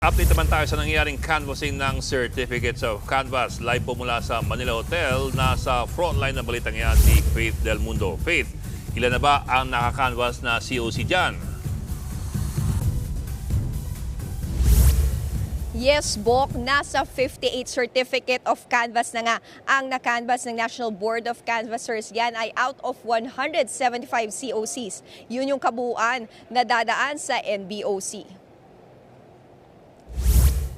Update naman tayo sa nangyayaring canvassing ng Certificates of Canvas. Live po mula sa Manila Hotel. Nasa frontline ng balitang yan si Faith Del Mundo. Faith, ilan na ba ang nakakanvas na COC dyan? Yes, Bok, nasa 58 Certificate of Canvas na nga ang nakanvas ng National Board of Canvassers. Yan ay out of 175 COCs. Yun yung kabuuan na dadaan sa NBOC.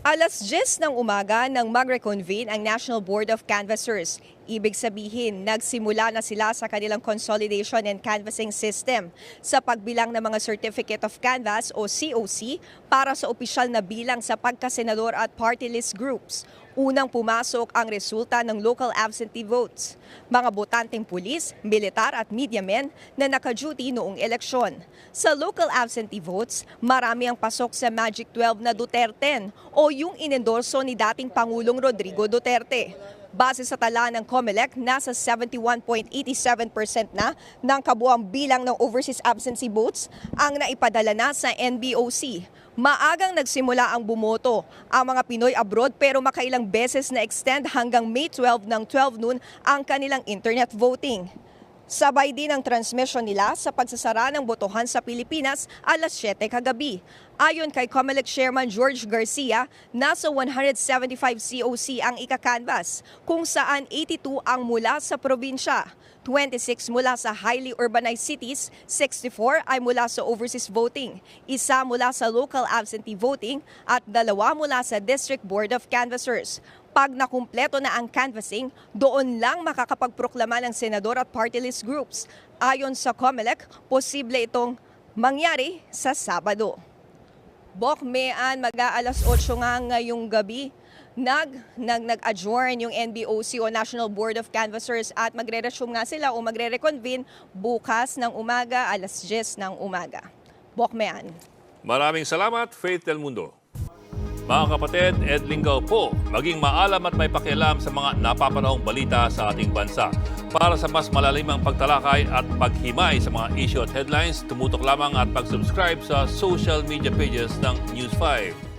Alas 10 ng umaga nang mag-reconvene ang National Board of Canvassers. Ibig sabihin, nagsimula na sila sa kanilang consolidation and canvassing system sa pagbilang ng mga Certificate of Canvas o COC para sa opisyal na bilang sa pagkasenador at party list groups. Unang pumasok ang resulta ng local absentee votes. Mga botanteng pulis, militar at media men na naka-duty noong eleksyon. Sa local absentee votes, marami ang pasok sa Magic 12 na Duterte o yung inendorso ni dating Pangulong Rodrigo Duterte. Base sa tala ng COMELEC, nasa 71.87% na ng kabuang bilang ng overseas absentee votes ang naipadala na sa NBOC. Maagang nagsimula ang bumoto ang mga Pinoy abroad pero makailang beses na extend hanggang May 12 ng 12 noon ang kanilang internet voting. Sabay din ang transmission nila sa pagsasara ng botohan sa Pilipinas alas 7 kagabi. Ayon kay COMELEC Chairman George Garcia, nasa 175 COC ang ika-canvas, kung saan 82 ang mula sa probinsya, 26 mula sa highly urbanized cities, 64 ay mula sa overseas voting, isa mula sa local absentee voting at 2 mula sa District Board of Canvassers. Pag nakumpleto na ang canvassing, doon lang makakapagproklama ng senador at party list groups. Ayon sa COMELEC, posible itong mangyari sa Sabado. Bok, Mean, mag-aalas 8 nga ngayong gabi, nag-adjourn yung NBOC o National Board of Canvassers at magre-resume nga sila o magre-reconvene bukas ng umaga, alas 10 ng umaga. Bok, Mean. Maraming salamat, Faith Del Mundo. Mga kapatid, Ed Lingaw po, maging maalam at may pakialam sa mga napapanahong balita sa ating bansa. Para sa mas malalimang pagtalakay at paghimay sa mga issue at headlines, tumutok lamang at pag-subscribe sa social media pages ng News 5.